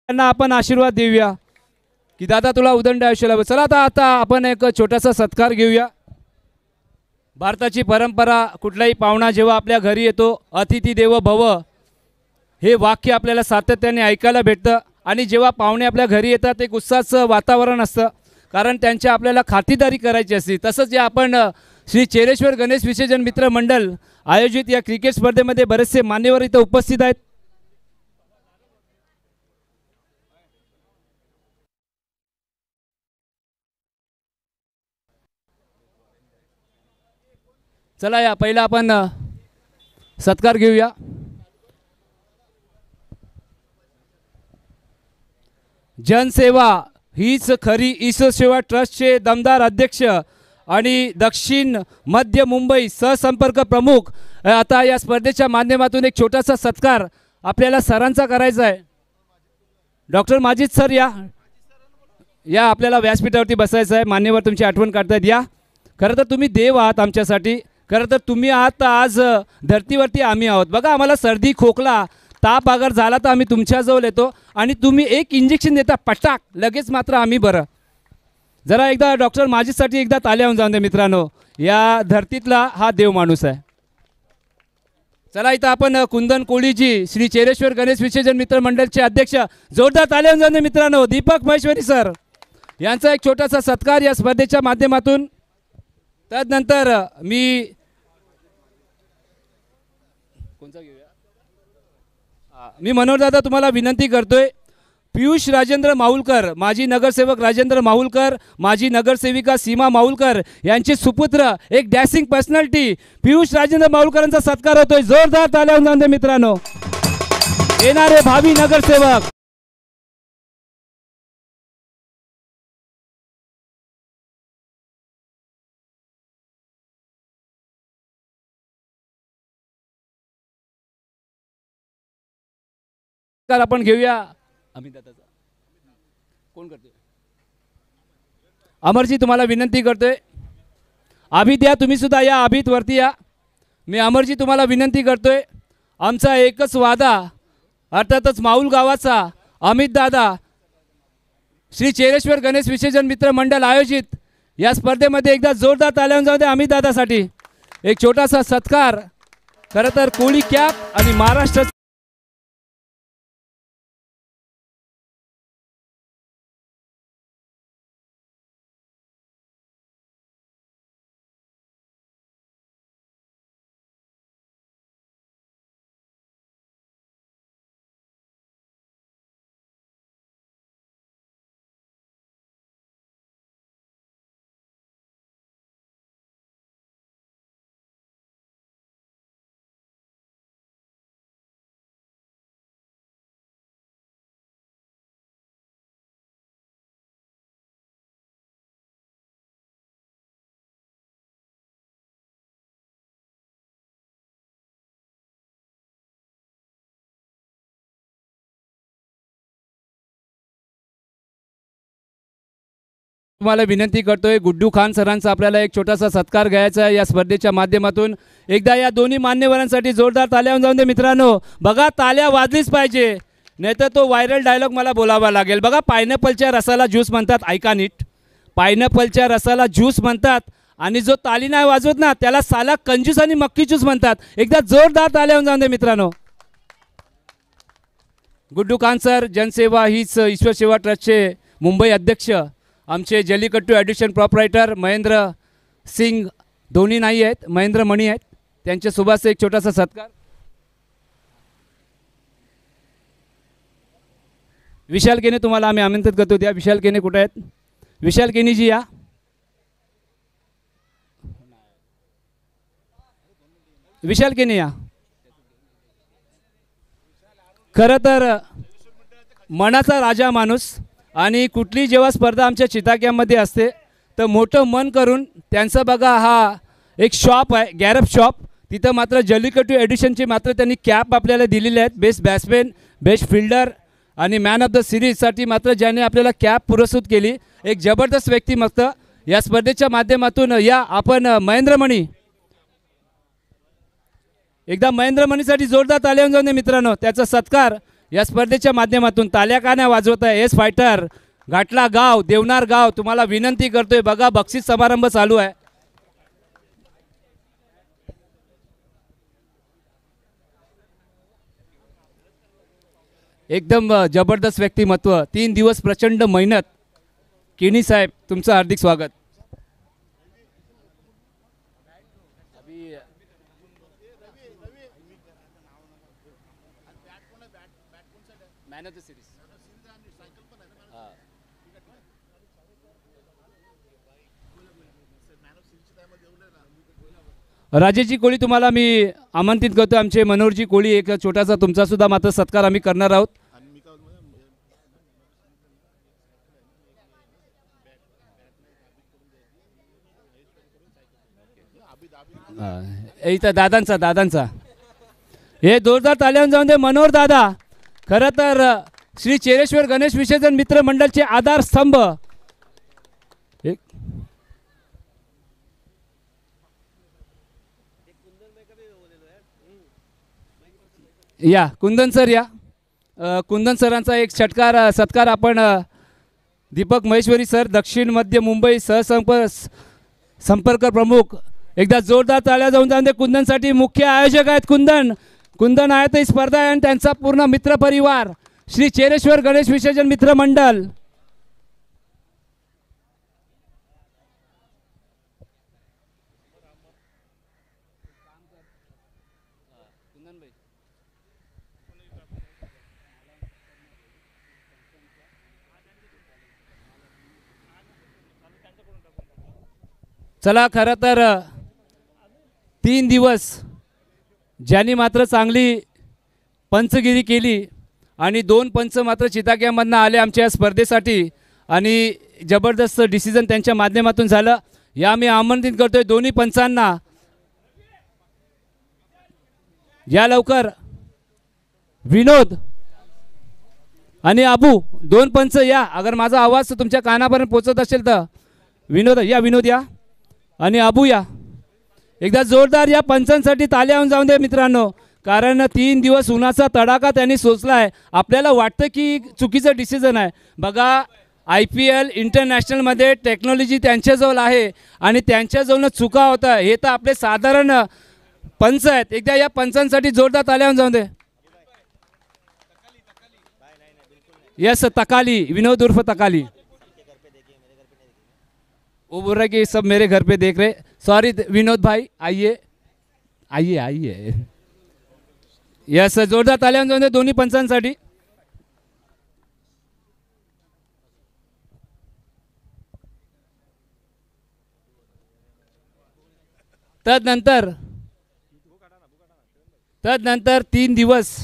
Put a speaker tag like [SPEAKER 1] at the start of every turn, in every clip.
[SPEAKER 1] त्यांना आपण आशीर्वाद देऊया की दादा तुला उदंड आयुष्य लाभो. चला आता आपण एक छोटासा सत्कार घेऊया. भारताची परंपरा, कुठलाही पाहुणा जेव्हा आपल्या घरी येतो अतिथी देवो भव हे वाक्य आपल्याला सातत्याने ऐकायला भेटतं. आणि जेव्हा पाहुणे आपल्या घरी येतात एक उत्साहाचं वातावरण असतं, कारण त्यांच्या आपल्याला खातिरदारी करायची असते. तसंच या आपण श्री चेरेश्वर गणेश विसर्जन मित्र मंडळ आयोजित या क्रिकेट स्पर्धेमध्ये बरेचसे मान्यवर इथं उपस्थित आहेत. चला या पहिला आपण सत्कार घेऊया. जनसेवा हीच खरी ईश्वर सेवा ट्रस्टचे दमदार अध्यक्ष आणि दक्षिण मध्य मुंबई सहसंपर्क प्रमुख. आता या स्पर्धेच्या माध्यमातून एक छोटासा सत्कार आपल्याला सरांचा करायचा आहे. डॉक्टर माजिद सर या आपल्याला व्यासपीठावरती बसायचं आहे. मान्यवर तुमची आठवण काढतायत. या खरं तर तुम्ही देव आहात आमच्यासाठी. खरं तर तुम्ही आहात तर आज धरतीवरती आम्ही आहोत. बघा आम्हाला सर्दी खोकला ताप अगर झाला तर आम्ही तुमच्याजवळ येतो आणि तुम्ही एक इंजेक्शन देता पटाक लगेच मात्र आम्ही बरं. जरा एकदा डॉक्टर माजिदसाठी एकदा ताल्या होऊन जाऊन दे मित्रांनो. या धरतीतला हा देव माणूस आहे. चला इथं आपण कुंदन कोळीजी श्री चेरेश्वर गणेश विसर्जन मित्र मंडळचे अध्यक्ष, जोरदार ताल्या होऊन जाऊन दे मित्रांनो. दीपक महेश्वरी सर यांचा एक छोटासा सत्कार या स्पर्धेच्या माध्यमातून. त्यानंतर मी मनोहर दादा तुम्हाला विनंती करतोय. पियुष राजेंद्र माहुलकर, माजी नगरसेवक राजेंद्र माहुलकर, माजी नगरसेविका सीमा माहुलकर यांचे सुपुत्र, एक डॅशिंग पर्सनॅलिटी पियुष राजेंद्र माहुलकरांचा सत्कार होतोय. जोरदार ताल्या होऊन दे मित्रांनो. येणारे भावी नगरसेवक. आपण घेऊया अमितदादाचा. कोण करतोय? अमरजी तुम्हाला विनंती करतोय. अभित या, तुम्ही सुद्धा या. अभित वरती या. मी अमरजी तुम्हाला विनंती करतोय. आमचा एकच वादा, अर्थातच माऊल गावाचा अमित दादा श्री चेरेश्वर गणेश विसर्जन मित्र मंडळ आयोजित या स्पर्धेमध्ये एकदा जोरदार ताल्या होऊन जाऊ दे अमित दादासाठी. एक छोटासा सत्कार. खरं तर कोळी कॅप आणि महाराष्ट्र तुम्हाला विनंती करतोय. गुड्डू खान सरांचा आपल्याला एक छोटासा सत्कार घ्यायचा आहे या स्पर्धेच्या माध्यमातून. एकदा या दोन्ही मान्यवरांसाठी जोरदार ताल्या होऊन जाऊन दे मित्रांनो. बघा ताल्या वाजलीच पाहिजे, नाहीतर तो व्हायरल डायलॉग मला बोलावा लागेल. बघा पायनॅपलच्या रसाला ज्यूस म्हणतात. ऐका नीट, पायनॅपलच्या रसाला ज्यूस म्हणतात आणि जो ताली नाही वाजवत ना त्याला साला कंजूस आणि मक्की ज्यूस म्हणतात. एकदा जोरदार ताल्या होऊन जाऊन दे मित्रांनो. गुड्डू खान सर, जनसेवा हीच ईश्वर सेवा ट्रस्टचे मुंबई अध्यक्ष. आमचे जल्लीकट्टू ॲडिशन प्रॉपरायटर महेंद्र सिंग धोनी नाही आहेत, महेंद्र मणी आहेत. त्यांच्या सोबत एक छोटासा सत्कार. विशाल केने तुम्हाला आम्ही आमंत्रित करतो. त्या विशाल केने कुठे आहेत? विशाल केनीजी या. विशाल केने या. खरं तर मनाचा राजा माणूस आणि कुठली जेव्हा स्पर्धा आमच्या चिताक्यामध्ये असते तर मोठं मन करून त्यांचा बघा हा एक शॉप आहे, गॅरप शॉप. तिथं मात्र जल्लीकट्टू एडिशनची मात्र त्यांनी कॅप आपल्याला दिलेले आहेत. बेस्ट बॅट्समॅन, बेस्ट फिल्डर आणि मॅन ऑफ द सिरीजसाठी मात्र ज्याने आपल्याला कॅप पुरस्कृत केली. एक जबरदस्त व्यक्तिमत्व या स्पर्धेच्या माध्यमातून. या आपण महेंद्र मणी, एकदा महेंद्र मणीसाठी जोरदार ताल्या होऊन जाऊन दे मित्रांनो. त्याचा सत्कार या स्पर्धेच्या माध्यमातून ताल्या का नाही वाजवत आहे एस फायटर घाटला गाव देवनार गाव तुम्हाला विनंती करतोय बघा बक्षीस समारंभ चालू आहे. एकदम जबरदस्त व्यक्तिमत्व 3 दिवस प्रचंड मेहनत. किणी साहेब तुमचं हार्दिक स्वागत. राजेशजी कोळी तुम्हाला मी आमंत्रित करतो. आमचे मनोहरजी कोळी एक छोटासा तुमचा सुद्धा मात्र सत्कार आम्ही करणार आहोत. इथं दादांचा हे जोरदार ताल्यावर जाऊन दे मनोहर दादा. खरं तर श्री चेरेश्वर गणेश विसर्जन मित्र मंडळचे आधारस्तंभ. या कुंदन सर या कुंदन सरांचा एक सत्कार आपण दीपक महेश्वरी सर दक्षिण मध्य मुंबई संपर्क प्रमुख एकदा जोरदार ताल्या जाऊन दे कुंदनसाठी. मुख्य आयोजक आहेत कुंदन आहेत ही स्पर्धा आहे आणि त्यांचा पूर्ण मित्र परिवार श्री चेरेश्वर गणेश विसर्जन मित्र मंडळ. चला खरं तर 3 दिवस ज्यांनी मात्र चांगली पंचगिरी केली आणि 2 पंच मात्र चिताक्यामधनं आले आमच्या स्पर्धेसाठी आणि जबरदस्त डिसिजन त्यांच्या माध्यमातून झालं. या मी आमंत्रित करतोय दोन्ही पंचांना या लवकर. विनोद आणि अबू 2 पंच या. अगर माझा आवाज तुमच्या कानापर्यंत पोहोचत असेल तर विनोद या आणि अबू या. एकदा जोरदार या पंचांसाठी ताल्या होऊन जाऊन दे मित्रांनो. कारण 3 दिवस उन्हाचा तडाखा त्यांनी सोसला आहे. आपल्याला वाटतं की चुकीचं डिसिजन आहे. बघा IPL इंटरनॅशनलमध्ये टेक्नॉलॉजी त्यांच्याजवळ आहे आणि त्यांच्याजवळ चुका होता. हे तर आपले साधारण पंच आहेत. एकदा या पंचांसाठी जोरदार ताल्या होऊन जाऊन दे. यस तकाली विनोद उर्फ तकाली. वो बोल रहा है कि सब मेरे घर पे देख रहे. सॉरी विनोद भाई आइए. यस जोरदार ताल्या जाऊन दे दोन्ही पंचांसाठी. तदनंतर 3 दिवस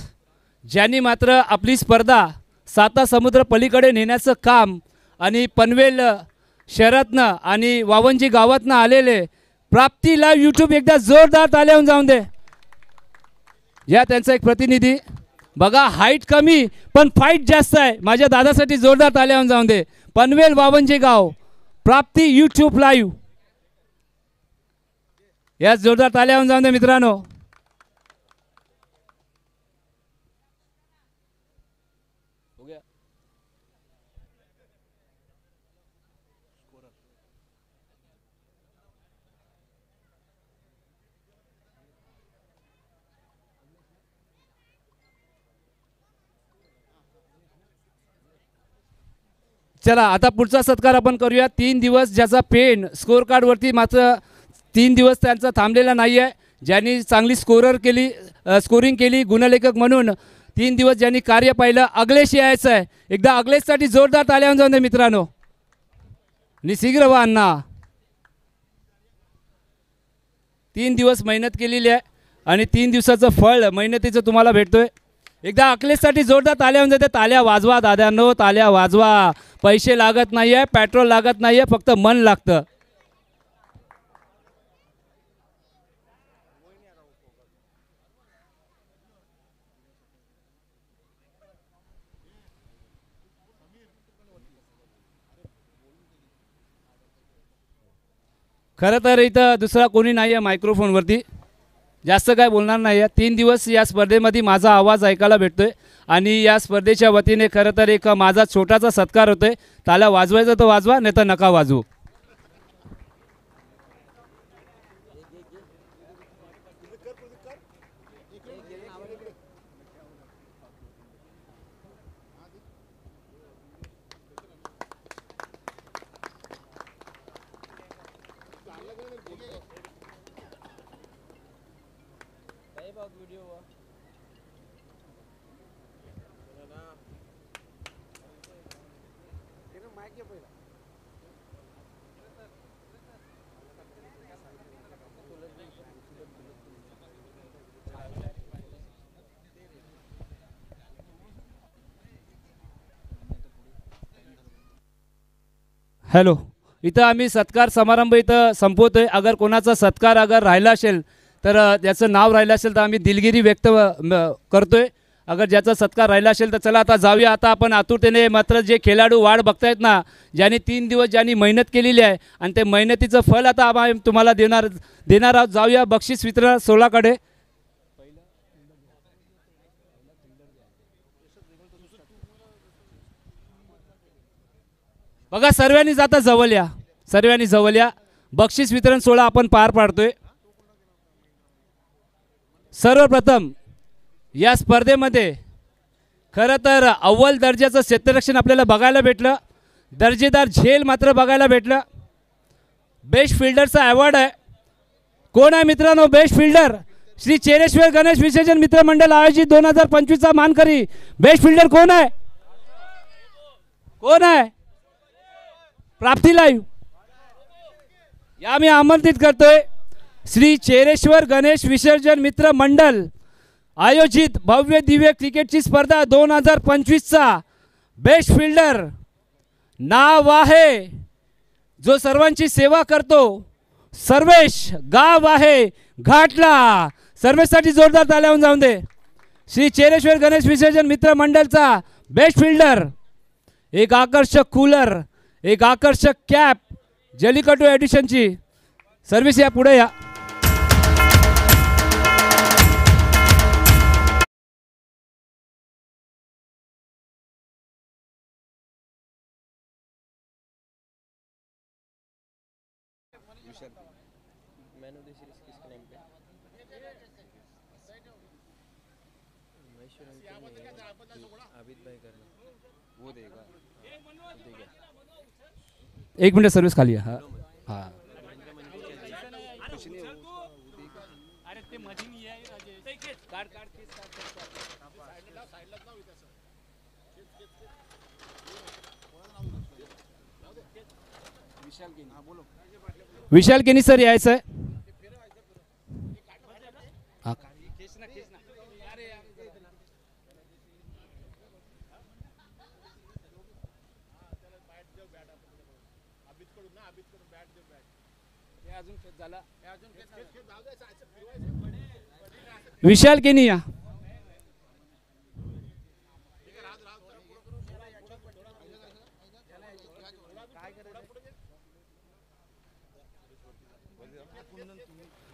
[SPEAKER 1] ज्यांनी मात्र आपली स्पर्धा 7 समुद्र पलीकडे नेण्याचं काम आणि पनवेल शहरातनं आणि वावंजी गावातनं आलेले प्राप्ती लाईव्ह यूट्यूब एकदा जोरदार ताल्या होऊन जाऊन दे. या त्यांचा एक प्रतिनिधी. बघा हाईट कमी पण फाईट जास्त आहे. माझ्या दादासाठी जोरदार ताल्या होऊन जाऊन दे. पनवेल वावंजी गाव प्राप्ती यूट्यूब लाईव्ह या जोरदार ताल्या होऊन जाऊन दे मित्रांनो. चला आता पुढचा सत्कार आपण करूया. 3 दिवस ज्याचा पेन स्कोर कार्डवरती मात्र 3 दिवस त्यांचा थांबलेला नाही आहे. ज्यांनी चांगली स्कोरिंग केली गुणलेखक म्हणून 3 दिवस ज्यांनी कार्य पाहिलं अगलेश यायचं आहे. एकदा अगलेशसाठी जोरदार ताल्या होऊन जाऊन दे मित्रांनो. निसिग्र वा अण्णा 3 दिवस मेहनत केलेली आहे आणि 3 दिवसाचं फळ मेहनतीचं तुम्हाला भेटतोय. एकदा अखिलेशसाठी जोरदार ताल्या होऊन जाते. ताल्या वाजवा दाद्यांनो ताल्या वाजवा. पैसे लागत नाही आहे पेट्रोल लागत नाही आहे फक्त मन लागतं. खरं तर इथं दुसरा कोणी नाही आहे मायक्रोफोनवरती. जास्त काय बोलणार नाही आहे. 3 दिवस या स्पर्धेमध्ये माझा आवाज ऐकायला भेटतोय आणि या स्पर्धेच्या वतीने खरं तर एक माझा छोटासा सत्कार होतोय. ताला वाजवायचं तर वाजवा, नाही तर नका वाजवू. हॅलो, इथं आम्ही सत्कार समारंभ इथं संपवतोय. अगर कोणाचा सत्कार अगर राहिला असेल तर त्याचं नाव राहिलं असेल तर आम्ही दिलगिरी व्यक्त करतोय. अगर ज्याचा सत्कार राहिला असेल तर चला आता जाऊया. आता आपण आतुरतेने मात्र जे खेळाडू वाढ बघतायत ना, ज्यांनी 3 दिवस ज्यांनी मेहनत केलेली आहे आणि ते मेहनतीचं फळ आता आम्ही तुम्हाला देणार आहोत. जाऊया बक्षीस वितरण सोहळ्याकडे. बघा सर्वांनी जाता जवळ या, सर्वांनी जवळ या. बक्षीस वितरण सोहळा आपण पार पाडतोय. सर्वप्रथम या स्पर्धेमध्ये खरं तर अव्वल दर्जाचं क्षेत्ररक्षण आपल्याला बघायला भेटलं. दर्जेदार झेल मात्र बघायला भेटलं. बेस्ट फिल्डरचा अवॉर्ड आहे. कोण आहे मित्रांनो बेस्ट फिल्डर? श्री चेरेश्वर गणेश विसर्जन मित्र मंडळ आयोजित 2025चा मानकरी बेस्ट फिल्डर कोण आहे? कोण आहे? प्राप्ती लाईव्ह या मी आमंत्रित करतोय. श्री चेरेश्वर गणेश विसर्जन मित्र मंडळ आयोजित भव्य दिव्य क्रिकेटची स्पर्धा 2025चा बेस्ट फिल्डर नाव आहे जो सर्वांची सेवा करतो, सर्वेश गाव आहे घाटला. सर्वेसाठी जोरदार ताल्या होऊन जाऊन दे. श्री चेरेश्वर गणेश विसर्जन मित्र मंडळचा बेस्ट फिल्डर, एक आकर्षक कूलर, एक आकर्षक कॅप, जलीकटू एडिशनची सर्व्हिस. या पुढे या. एक मिनिट सर्विस खाली आहे. हा हा विशाल केनी सर यायचं आहे. विशाल केनी या.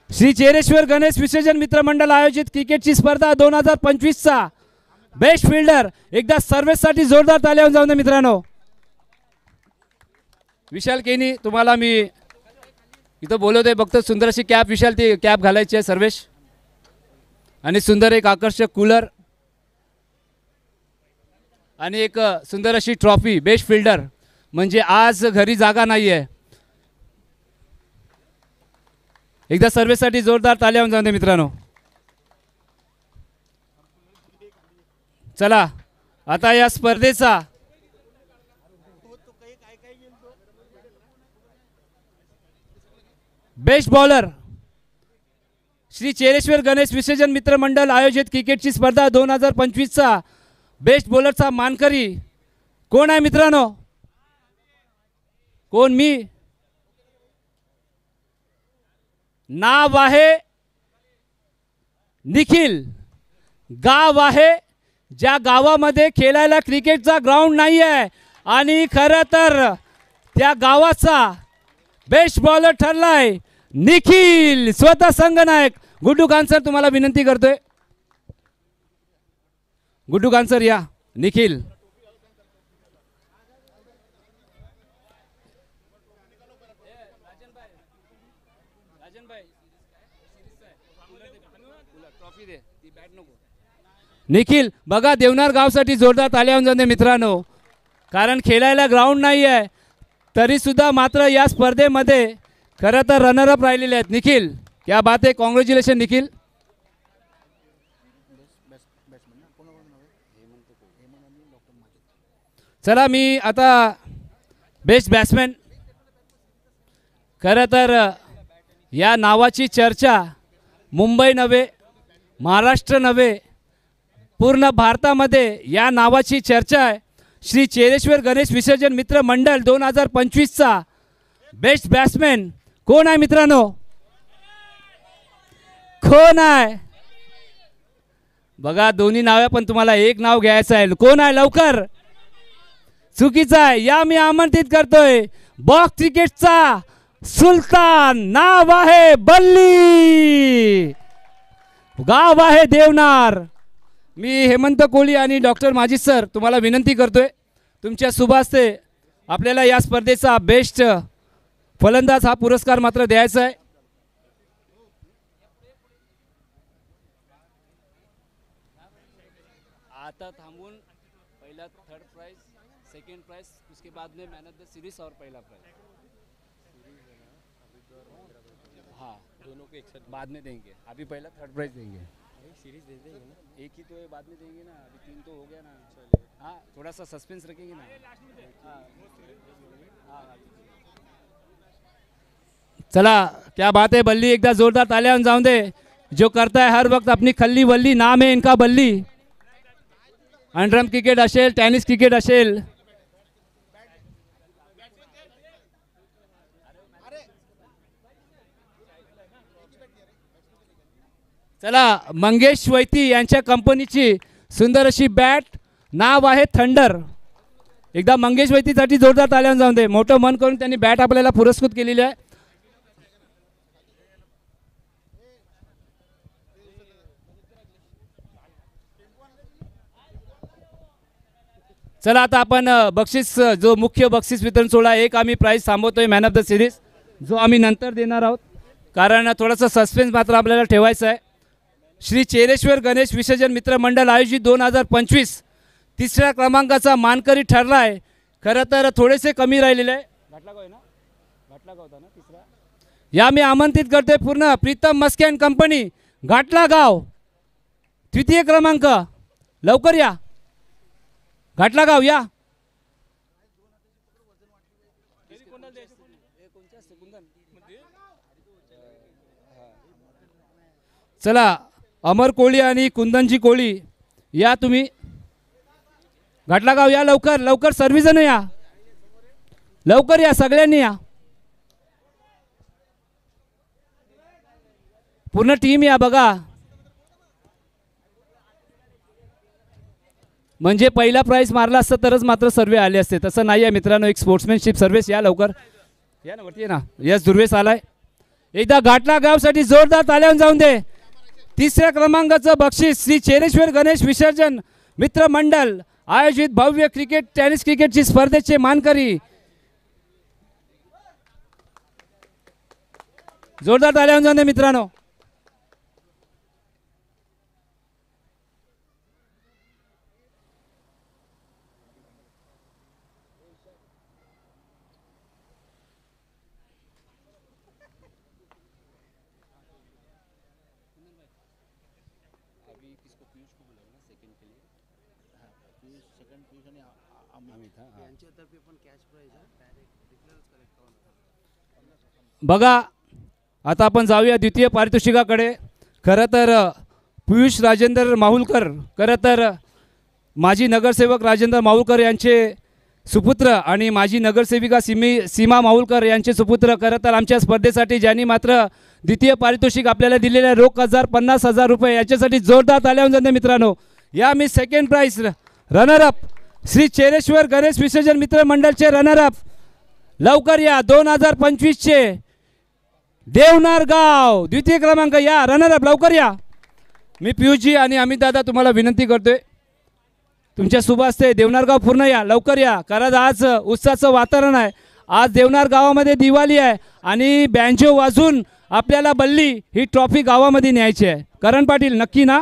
[SPEAKER 1] श्री चेरेश्वर गणेश विसर्जन मित्र मंडळ आयोजित क्रिकेटची स्पर्धा 2025चा बेस्ट फिल्डर. एकदा सर्व्हिससाठी जोरदार ताल्या होऊन जाऊन दे मित्रांनो. विशाल केनी तुम्हाला मी इथं बोलवतोय. बघतो सुंदर अशी कॅप विशाल ती कॅप घालायची आहे सर्वेश, आणि सुंदर एक आकर्षक कूलर आणि एक सुंदर अशी ट्रॉफी बेस्ट फिल्डर. म्हणजे आज घरी जागा नाही आहे. एकदा सर्व्हिससाठी जोरदार ताल्या होऊन जाऊन दे मित्रांनो. चला आता या स्पर्धेचा बेस्ट बॉलर श्री चेरेश्वर गणेश विसर्जन मित्र मंडळ आयोजित क्रिकेटची स्पर्धा 2025चा बेस्ट बॉलरचा मानकरी कोण आहे मित्रांनो? कोण? मी. नाव आहे निखिल. गाव आहे ज्या गावामध्ये खेळायला क्रिकेटचा ग्राउंड नाही आहे आणि खरं तर त्या गावाचा बेस्ट बॉलर ठरलाय निखिल स्वतः संघनायक. गुड्डू खान सर तुम्हाला विनंती करतोय. गुड्डू खान सर या. निखिल निखिल बघा देवनार गावसाठी जोरदार ताल्या होऊन जाते मित्रांनो. कारण खेळायला ग्राउंड नाही आहे तरी सुद्धा मात्र या स्पर्धेमध्ये खरं तर रनरअप राहिलेले आहेत. निखिल क्या बात आहे. कॉंग्रॅच्युलेशन निखिल. चला मी आता बेस्ट बॅट्समॅन. खरं तर या नावाची चर्चा मुंबई नव्हे महाराष्ट्र नव्हे पूर्ण भारतामध्ये या नावाची चर्चा आहे. श्री चेरेश्वर गणेश विसर्जन मित्र मंडळ 2025चा बेस्ट बॅट्समॅन कोण आहे मित्रांनो? कोण आहे बघा. दोन्ही नावे पण तुम्हाला एक नाव घ्यायचं आहे. कोण आहे लवकर? चुकीचं आहे. या मी आमंत्रित करतोय बॉक्स क्रिकेटचा सुलतान. नाव आहे बल्ली. गाव आहे देवनार. मी हेमंत कोळी आणि डॉक्टर माजिद सर तुम्हाला विनंती करतोय तुमच्या शुभ हस्ते आपल्याला या स्पर्धेचा बेस्ट फलंदाज हा पुरस्कार मात्र द्यायचा आहे. आता थांबून पहिला थर्ड प्राइज सेकंड प्राइज उसके बाद में मैन ऑफ द सीरीज और पहला प्राइज हाँ दोनों को एक साथ बाद में देंगे. अभी पहला थर्ड प्राइज देंगे. सीरीज दे देंगे ना. एक ही तो है बाद में देंगे ना. अभी 3 तो हो गया ना. हाँ थोड़ा सा सस्पेंस रखेंगे ना. चला क्या बात है. बल्ली एकदा जोरदार तालियां जाऊं दे. जो करता है हर वक्त अपनी खल्ली वल्ली. नाम है इनका बल्ली. अंडरम क्रिकेट असेल टेनिस क्रिकेट असेल. चला मंगेश वैती यांच्या कंपनीची सुंदर अशी बॅट नाव आहे थंडर. एकदा मंगेश वैतीसाठी जोरदार तालियां जाऊन दे. मोठं मन करून त्यांनी बॅट आपल्याला पुरस्कृत केलेली आहे. चला आता आपण बक्षीस जो मुख्य बक्षीस वितरण सोहळा एक आम्ही प्राइज थांबवतोय मॅन ऑफ द सिरीज जो आम्ही नंतर देणार आहोत कारण थोडासा सस्पेन्स मात्र आपल्याला ठेवायचा आहे. श्री चेरेश्वर गणेश विसर्जन मित्र मंडळ आयोजित 2025 तिसऱ्या क्रमांकाचा मानकरी ठरला आहे. खरं तर थोडेसे कमी राहिलेले आहे. घाटलागाव आहे ना. घाटलागाव होता ना तिसरा. या मी आमंत्रित करते पूर्ण प्रीतम मस्के अँड कंपनी घाटलागाव तृतीय क्रमांक. लवकर या घाटलागाव या. चला अमर कोळी आणि कुंदनजी कोळी या तुम्ही घाटलागाव या. लवकर लवकर सर्वजण या. लवकर या सगळ्यांनी या. पूर्ण टीम या बघा. म्हणजे पहिला प्राइज मारला असता तरच मात्र सर्वे आले असते. तसं नाही आहे मित्रांनो. एक स्पोर्ट्समॅनशिप सर्व्हिस या लवकर या ना वरती ना. यस दुर्वेश आलाय. एकदा घाटलागावसाठी जोरदार तालियां जाऊन दे. तिसऱ्या क्रमांकाचं बक्षीस श्री चेरेश्वर गणेश विसर्जन मित्र मंडळ आयोजित भव्य क्रिकेट टेनिस क्रिकेटची स्पर्धेचे मानकरी. जोरदार तालियां जाऊन दे मित्रांनो. बघा आता आपण जाऊया द्वितीय पारितोषिकाकडे. खरं तर पियुष राजेंद्र माहुलकर खरं तर माजी नगरसेवक राजेंद्र माहुलकर यांचे सुपुत्र आणि माजी नगरसेविका सीमा माहुलकर यांचे सुपुत्र खरं तर आमच्या स्पर्धेसाठी ज्यांनी मात्र द्वितीय पारितोषिक आपल्याला दिलेले रोख 50,000 रुपये याच्यासाठी जोरदार तालियां जाऊन दे मित्रांनो. या मी second prize runner up Shri Chereshwar Ganesh विसर्जन मित्र मंडळचे रनर अप. लवकर या. 2025चे देवनार गाव द्वितीय क्रमांक या रनर अप लवकर या. मी पियुषजी आणि अमित दादा तुम्हाला विनंती करतोय तुमच्या शुभ हस्ते देवनार गाव पूर्ण या लवकर या कारण आज उत्साहाचं वातावरण आहे. आज देवनार गावामध्ये दिवाळी आहे आणि बँजो वाजून आपल्याला बल्ली ही ट्रॉफी गावामध्ये न्यायची आहे. करण पाटील नक्की ना.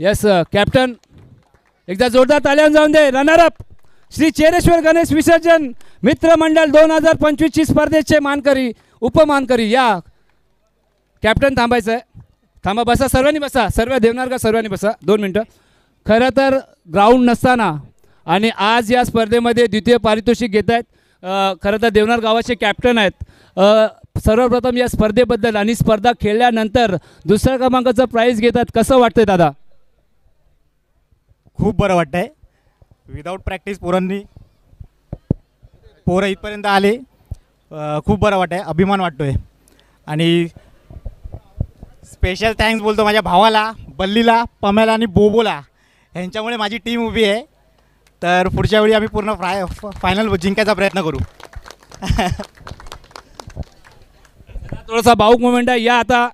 [SPEAKER 1] यस कॅप्टन एकदा जोरदार तालियां जाऊन दे. रनर अप श्री चेरेश्वर गणेश विसर्जन मित्र मंडळ 2025 ची स्पर्धेचे मानकरी उपमानकरी या. कॅप्टन थांबायचं आहे. थांबा बसा सर्वांनी बसा. सर्व देवनार का सर्वांनी बसा 2 मिनटं. खरं तर ग्राउंड नसताना आणि आज या स्पर्धेमध्ये द्वितीय पारितोषिक घेत आहेत. खरं तर देवनार गावाचे कॅप्टन आहेत. सर्वप्रथम या स्पर्धेबद्दल आणि स्पर्धा खेळल्यानंतर दुसऱ्या क्रमांकाचं प्राईज घेतात कसं वाटतंय दादा.
[SPEAKER 2] खूप बरं वाटतंय. विदाऊट प्रॅक्टिस पोरं इथपर्यंत आले. खूप बरं वाटतंय. अभिमान वाटतोय आणि स्पेशल थँक्स बोलतो माझ्या भावाला बल्लीला पमेला आणि बोबोला यांच्यामुळे माझी टीम उभी आहे. तर पुढच्या वेळी आम्ही पूर्ण फायनल जिंकायचा प्रयत्न करू.
[SPEAKER 1] थोडासा भाऊक मोमेंट आहे या आता.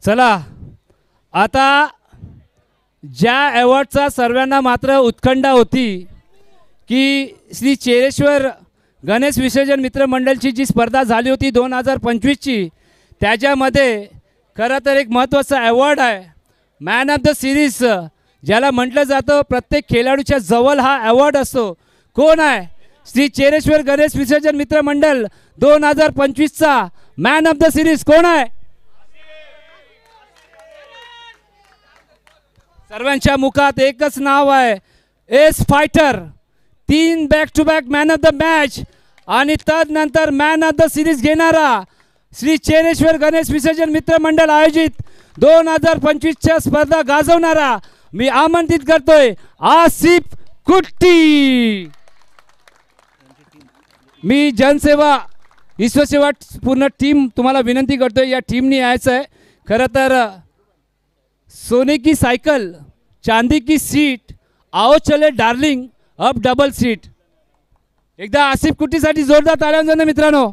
[SPEAKER 1] चला आता ज्या अवॉर्डचा सर्वांना मात्र उत्कंठा होती की श्री चेरेश्वर गणेश विसर्जन मित्र मंडळची जी स्पर्धा झाली होती 2025 ची त्याच्यामध्ये खरं तर एक महत्त्वाचा अवॉर्ड आहे मॅन ऑफ द सिरीज ज्याला म्हटलं जातं. प्रत्येक खेळाडूच्या जवळ हा अवॉर्ड असतो. कोण आहे श्री चेरेश्वर गणेश विसर्जन मित्र मंडळ 2025 चा मॅन ऑफ द सिरीज कोण आहे. सर्वांच्या मुखात एकच नाव आहे S fighter. 3 back to back man of the match आणि तदनंतर मॅन ऑफ द सिरीज घेणारा श्री चेरेश्वर गणेश विसर्जन मित्र मंडळ आयोजित 2025 च्या स्पर्धा गाजवणारा मी आमंत्रित करतोय आसिफ कुट्टी. मी जनसेवा ईश्वरसेवा पूर्ण टीम तुम्हाला विनंती करतोय या टीमनी यायचं आहे. खरं तर सोने की साइकिल चांदी की सीट आओ चले डार्लिंग अब डबल सीट. एकदा आसिफ कुट्टीसाठी जोरदार ताळ्या वाजवा मित्रांनो.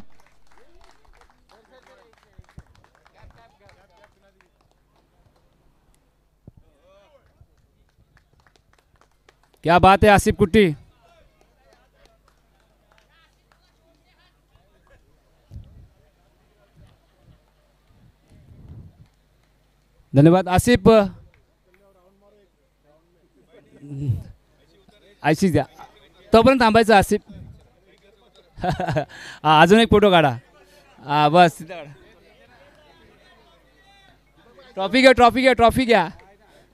[SPEAKER 1] क्या बात है आसिफ कुट्टी. धन्यवाद आसिफ. आयशीच द्या तोपर्यंत थांबायचं आसिफ. अजून एक फोटो काढा. बस ट्रॉफी घ्या ट्रॉफी घ्या ट्रॉफी घ्या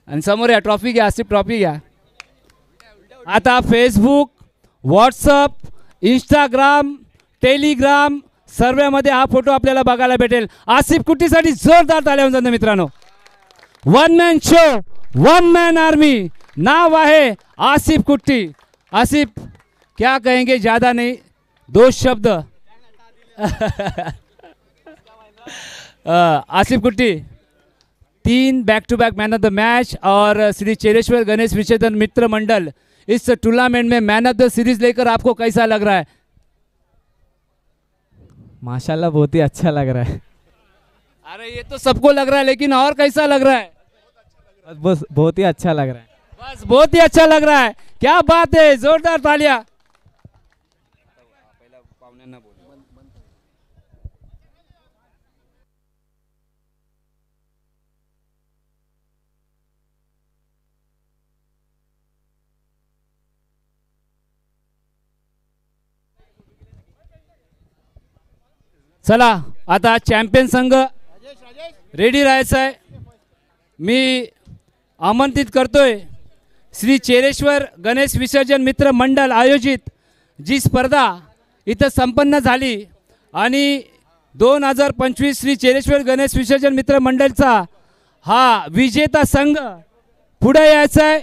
[SPEAKER 1] आणि समोर या ट्रॉफी घ्या आसिफ ट्रॉफी घ्या. आता फेसबुक व्हॉट्सअप इंस्टाग्राम टेलिग्राम सर्वांमध्ये हा फोटो आपल्याला बघायला भेटेल. आसिफ कुट्टीसाठी जोरदार ताळ्या वाजवा मित्रांनो. One man show one man army नाव आहे आसिफ कुट्टी. आसिफ क्या कहेंगे ज़्यादा नहीं 2 शब्द. Asif Kutty 3 back to back man of the match और श्री चेरेश्वर गणेश विसर्जन मित्र मंडल इस टूर्नामेंट में मैन ऑफ द सीरीज लेकर आपको कैसा लग रहा है.
[SPEAKER 3] माशाल्लाह बहुत ही अच्छा लग रहा है.
[SPEAKER 1] अरे ये तो सबको लग रहा है लेकिन और कैसा लग रहा है.
[SPEAKER 3] बस बहुत ही अच्छा लग रहा है.
[SPEAKER 1] बस बहुत ही अच्छा लग रहा है. क्या बात है जोरदार तालियां. चला आता चॅम्पियन संघ रेडी राहायचा आहे. मी आमंत्रित करतोय श्री चेरेश्वर गणेश विसर्जन मित्र मंडळ आयोजित जी स्पर्धा इथं संपन्न झाली आणि 2025 श्री चेरेश्वर गणेश विसर्जन मित्र मंडळचा हा विजेता संघ पुढे यायचा आहे.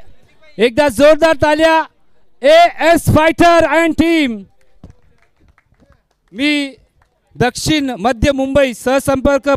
[SPEAKER 1] एकदा जोरदार Talya AS fighter and team. मी दक्षिण मध्य मुंबई सहसंपर्क